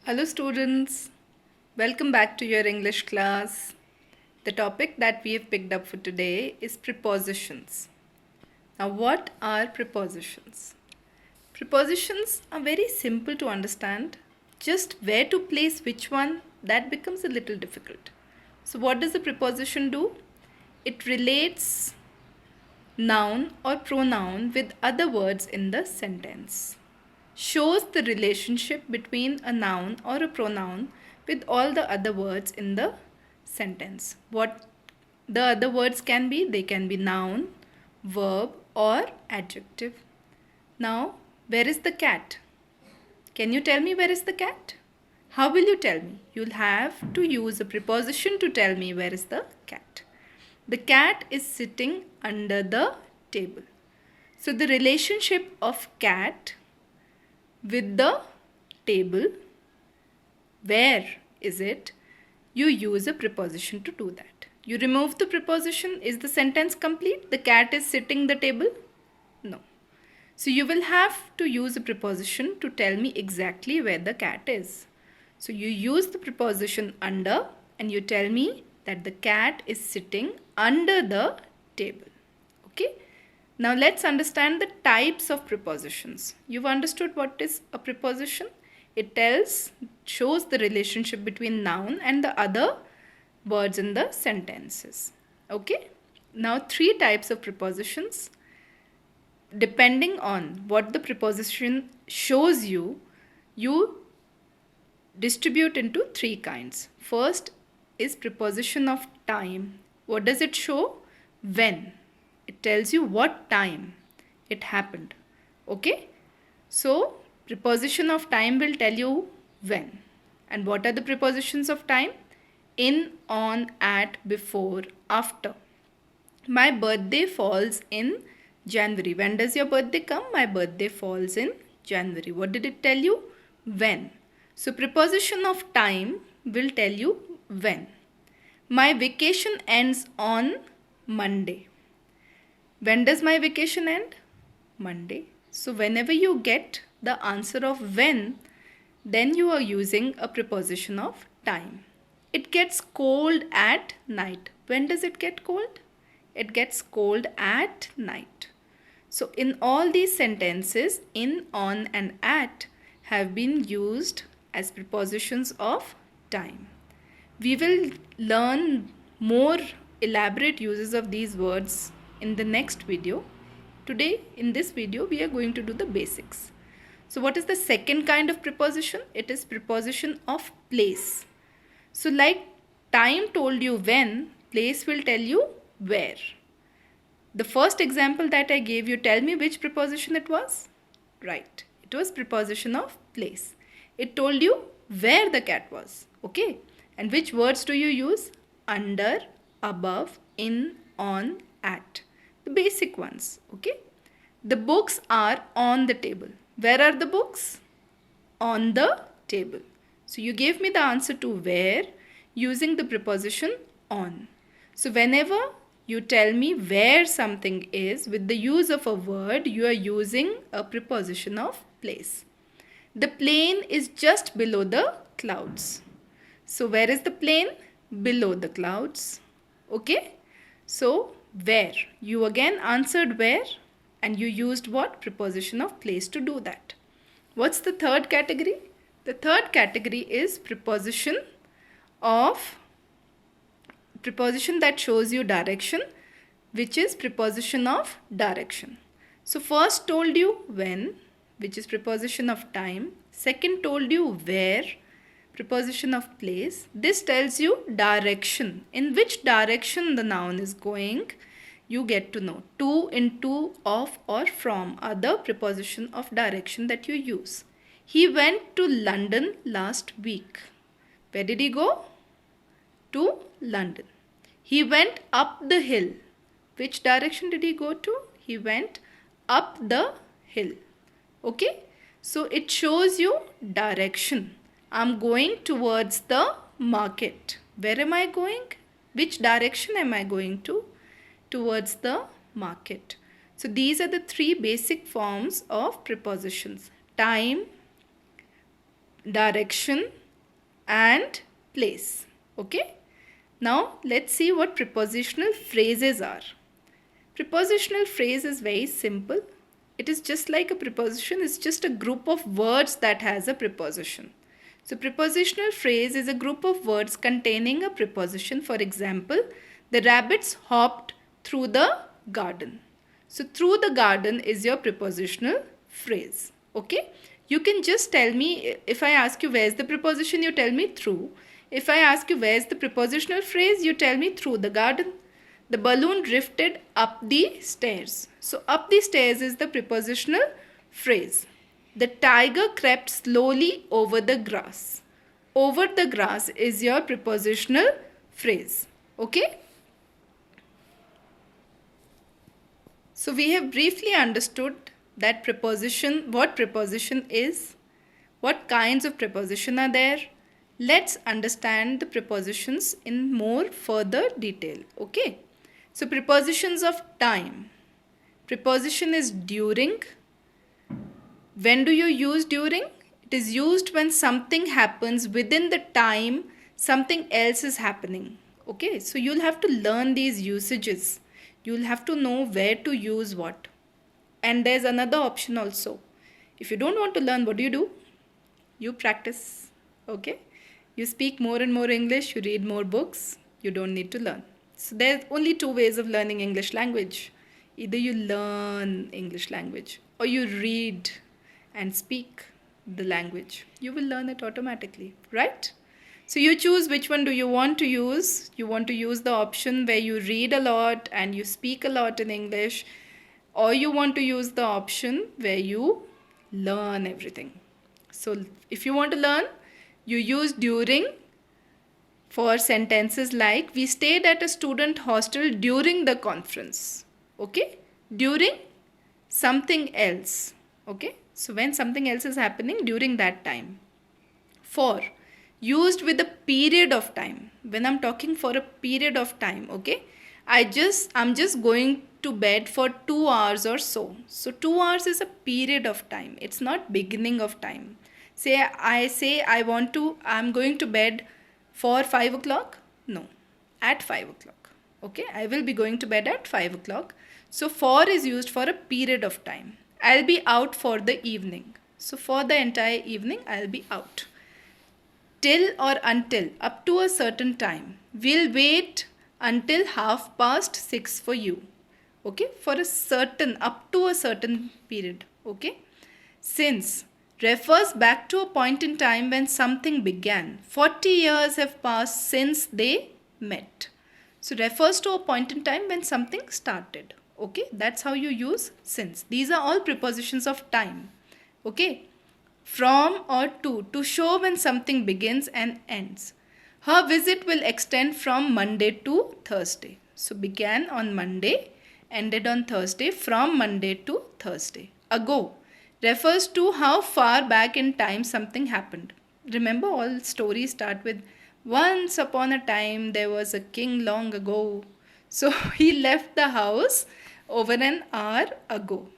Hello students, welcome back to your English class. The topic that we have picked up for today is prepositions. Now what are prepositions? Prepositions are very simple to understand. Just where to place which one, that becomes a little difficult. So what does a preposition do? It relates noun or pronoun with other words in the sentence. Shows the relationship between a noun or a pronoun with all the other words in the sentence. What the other words can be? They can be noun, verb or adjective. Now, where is the cat? Can you tell me where is the cat? How will you tell me? You'll have to use a preposition to tell me where is the cat. The cat is sitting under the table. So the relationship of cat with the table, where is it? You use a preposition to do that. You remove the preposition, is the sentence complete? The cat is sitting the table? No. So you will have to use a preposition to tell me exactly where the cat is. So you use the preposition under and you tell me that the cat is sitting under the table. Okay? Now let's understand the types of prepositions. You've understood what is a preposition? It shows the relationship between noun and the other words in the sentences. Okay? Now three types of prepositions. Depending on what the preposition shows you, you distribute into three kinds. First is preposition of time. What does it show? When. It tells you what time it happened. Okay? So, preposition of time will tell you when. And what are the prepositions of time? In, on, at, before, after. My birthday falls in January. When does your birthday come? My birthday falls in January. What did it tell you? When. So, preposition of time will tell you when. My vacation ends on Monday. When does my vacation end? Monday. So whenever you get the answer of when, then you are using a preposition of time. It gets cold at night. When does it get cold? It gets cold at night. So in all these sentences, in, on and at have been used as prepositions of time. We will learn more elaborate uses of these words in the next video. Today in this video we are going to do the basics. So what is the second kind of preposition? It is preposition of place. So like time told you when, place will tell you where. The first example that I gave you, tell me which preposition it was? Right, it was preposition of place. It told you where the cat was. Okay, and which words do you use? Under, above, in, on, at. The basic ones. Okay. The books are on the table. Where are the books? On the table. So you gave me the answer to where using the preposition on. So whenever you tell me where something is with the use of a word, you are using a preposition of place. The plane is just below the clouds. So where is the plane? Below the clouds. Okay. So where? You again answered where and you used what? Preposition of place to do that. What's the third category? The third category is preposition that shows you direction, which is preposition of direction. So first told you when, which is preposition of time. Second told you where, preposition of place. This tells you direction. In which direction the noun is going, you get to know. To, into, of or from are the preposition of direction that you use. He went to London last week. Where did he go? To London. He went up the hill. Which direction did he go to? He went up the hill. Okay? So it shows you direction. I'm going towards the market. Where am I going? Which direction am I going to? Towards the market. So these are the three basic forms of prepositions. Time, direction, and place. Okay. Now let's see what prepositional phrases are. Prepositional phrase is very simple. It is just like a preposition. It's just a group of words that has a preposition. So prepositional phrase is a group of words containing a preposition. For example, the rabbits hopped through the garden. So through the garden is your prepositional phrase. Okay. You can just tell me, if I ask you where's the preposition, you tell me through. If I ask you where's the prepositional phrase, you tell me through the garden. The balloon drifted up the stairs. So up the stairs is the prepositional phrase. The tiger crept slowly over the grass. Over the grass is your prepositional phrase. Okay? So we have briefly understood that preposition, what preposition is, what kinds of preposition are there. Let's understand the prepositions in more further detail. Okay? So prepositions of time. Preposition is during. When do you use during? It is used when something happens within the time something else is happening. Okay, so you'll have to learn these usages. You'll have to know where to use what. And there's another option also. If you don't want to learn, what do? You practice. Okay, you speak more and more English, you read more books, you don't need to learn. So there's only two ways of learning English language. Either you learn English language or you read and speak the language. You will learn it automatically, right? So you choose which one do you want to use. You want to use the option where you read a lot and you speak a lot in English, or you want to use the option where you learn everything. So if you want to learn, you use during for sentences like, we stayed at a student hostel during the conference. Okay? During something else. Okay? So when something else is happening during that time. For, used with a period of time. When I'm talking for a period of time. Okay? I'm just going to bed for 2 hours or so. So 2 hours is a period of time. It's not beginning of time. I'm going to bed for 5 o'clock? No, at 5 o'clock. Okay, I will be going to bed at 5 o'clock. So for is used for a period of time. I'll be out for the evening. So for the entire evening, I'll be out. Till or until, up to a certain time. We'll wait until 6:30 for you. Okay, for a certain, up to a certain period. Okay, since refers back to a point in time when something began. 40 years have passed since they met. So refers to a point in time when something started. Okay, that's how you use since. These are all prepositions of time. Okay, from or to show when something begins and ends. Her visit will extend from Monday to Thursday. So began on Monday, ended on Thursday, from Monday to Thursday. Ago refers to how far back in time something happened. Remember, all stories start with, once upon a time there was a king long ago. So he left the house over an hour ago.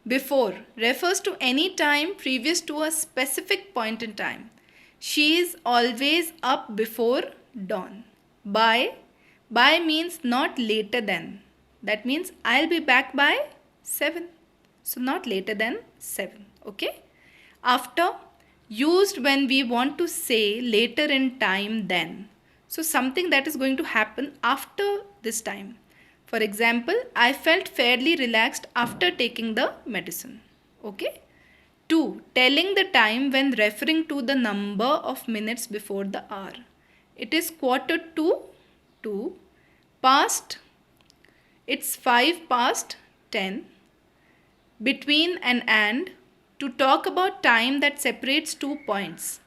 Before refers to any time previous to a specific point in time. She is always up before dawn. By means not later than. That means I'll be back by 7. So not later than 7. Okay. After, used when we want to say later in time than. So something that is going to happen after this time. For example, I felt fairly relaxed after taking the medicine. Okay. 2. Telling the time when referring to the number of minutes before the hour. It is 2:15. Past, it's 10:05. Between and to talk about time that separates 2 points.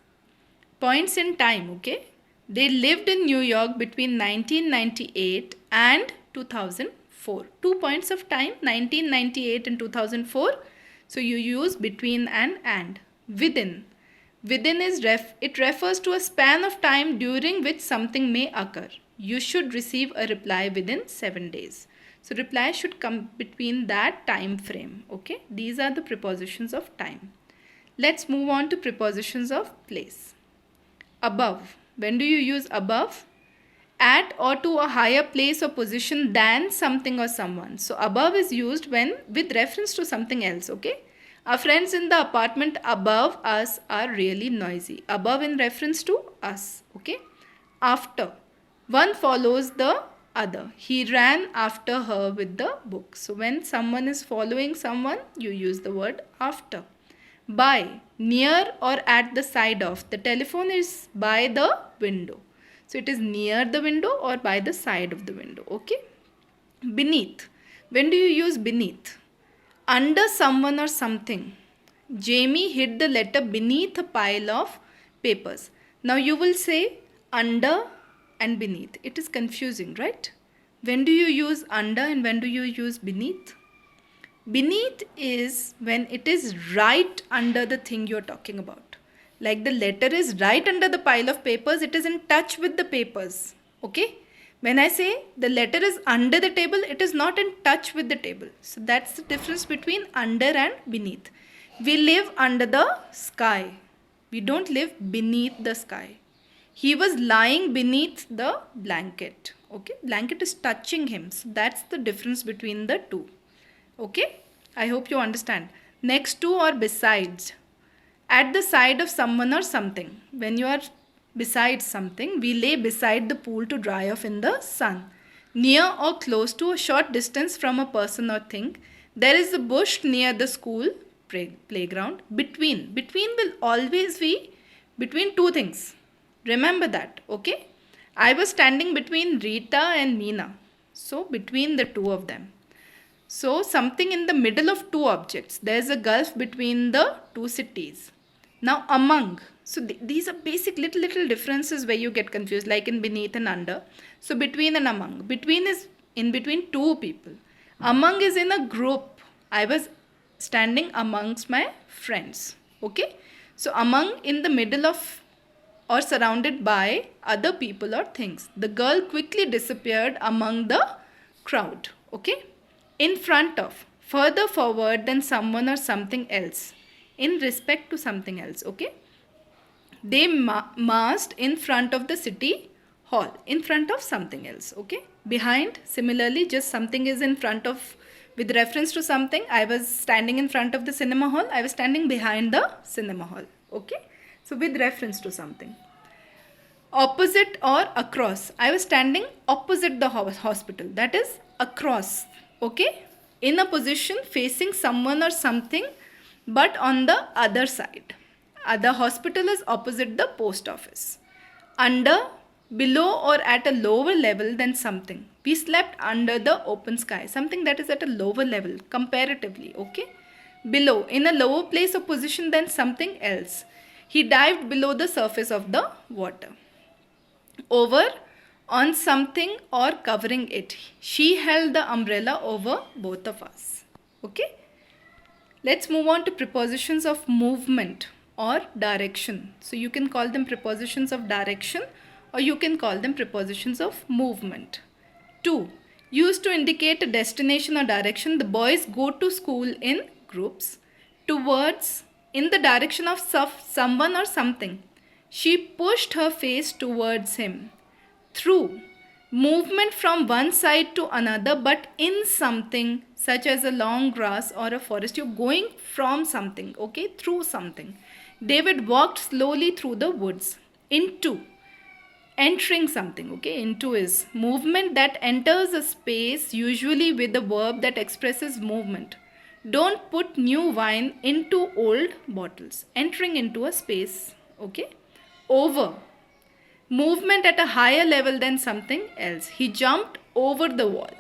Points in time, okay? They lived in New York between 1998 and 2004. 2 points of time, 1998 and 2004. So you use between and. Within. Within is it refers to a span of time during which something may occur. You should receive a reply within 7 days. So reply should come between that time frame. Okay. These are the prepositions of time. Let's move on to prepositions of place. Above. When do you use above? At or to a higher place or position than something or someone. So above is used when with reference to something else, okay? Our friends in the apartment above us are really noisy. Above in reference to us, okay? After. One follows the other. He ran after her with the book. So when someone is following someone, you use the word after. By. Near or at the side of. The telephone is by the window. So it is near the window or by the side of the window. Okay. Beneath. When do you use beneath? Under someone or something. Jamie hid the letter beneath a pile of papers. Now you will say under and beneath. It is confusing, right? When do you use under and when do you use beneath? Beneath is when it is right under the thing you're talking about. Like the letter is right under the pile of papers, it is in touch with the papers. Okay? When I say the letter is under the table, it is not in touch with the table. So that's the difference between under and beneath. We live under the sky. We don't live beneath the sky. He was lying beneath the blanket. Okay? Blanket is touching him. So that's the difference between the two. Okay? I hope you understand. Next to or besides. At the side of someone or something. When you are beside something, we lay beside the pool to dry off in the sun. Near or close to a short distance from a person or thing. There is a bush near the school playground. Between. Between will always be between two things. Remember that. Okay? I was standing between Rita and Meena. So between the two of them. So something in the middle of two objects. There is a gulf between the two cities. Now among. So these are basic little differences where you get confused, like in beneath and under. So between and among. Between is in between two people. Among is in a group. I was standing amongst my friends. Okay. So among in the middle of or surrounded by other people or things. The girl quickly disappeared among the crowd. Okay. In front of. Further forward than someone or something else. In respect to something else, okay? They massed in front of the city hall, in front of something else, okay? Behind, similarly, just something is in front of, with reference to something. I was standing in front of the cinema hall. I was standing behind the cinema hall, okay? So with reference to something. Opposite or across. I was standing opposite the hospital. That is across, okay? In a position facing someone or something, but on the other side. The hospital is opposite the post office. Under, below or at a lower level than something. We slept under the open sky. Something that is at a lower level comparatively. Okay. Below, in a lower place or position than something else. He dived below the surface of the water. Over, on something or covering it. She held the umbrella over both of us. Okay. Let's move on to prepositions of movement or direction. So you can call them prepositions of direction or you can call them prepositions of movement. 2. Used to indicate a destination or direction. The boys go to school in groups. Towards, in the direction of someone or something. She pushed her face towards him. Through. Movement from one side to another but in something such as a long grass or a forest. You're going from something, okay, through something. David walked slowly through the woods. Into. Entering something, okay. Into is movement that enters a space usually with a verb that expresses movement. Don't put new wine into old bottles. Entering into a space, okay. Over. Movement at a higher level than something else. He jumped over the wall.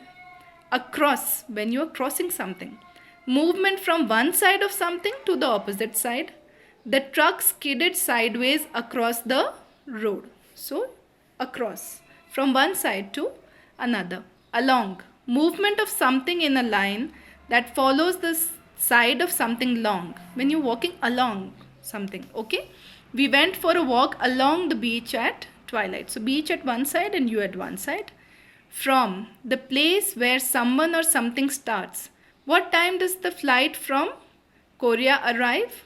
Across, when you are crossing something. Movement from one side of something to the opposite side. The truck skidded sideways across the road. So, across. From one side to another. Along. Movement of something in a line that follows the side of something long. When you're walking along something, okay. We went for a walk along the beach at twilight. So beach at one side and you at one side. From, the place where someone or something starts. What time does the flight from Korea arrive?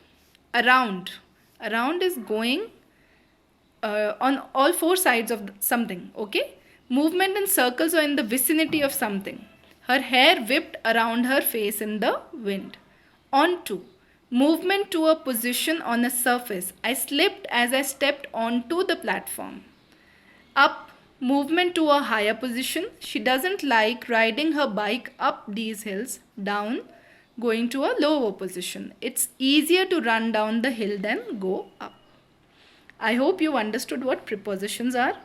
around. Around is going on all four sides of something, okay? Movement in circles or in the vicinity of something. Her hair whipped around her face in the wind. Onto. Movement to a position on a surface. I slipped as I stepped onto the platform. Up. Movement to a higher position. She doesn't like riding her bike up these hills. Down. Going to a lower position. It's easier to run down the hill than go up. I hope you understood what prepositions are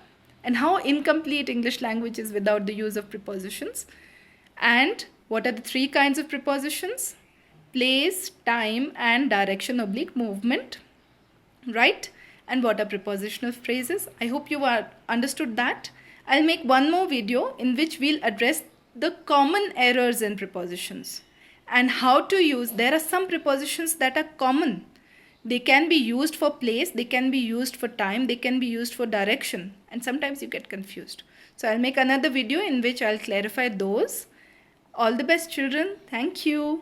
and how incomplete English language is without the use of prepositions. And what are the three kinds of prepositions? Place, time and direction oblique movement. Right? And what are prepositional phrases? I hope you understood that. I'll make one more video in which we'll address the common errors in prepositions and how to use. There are some prepositions that are common. They can be used for place, they can be used for time, they can be used for direction, and sometimes you get confused. So I'll make another video in which I'll clarify those. All the best, children. Thank you.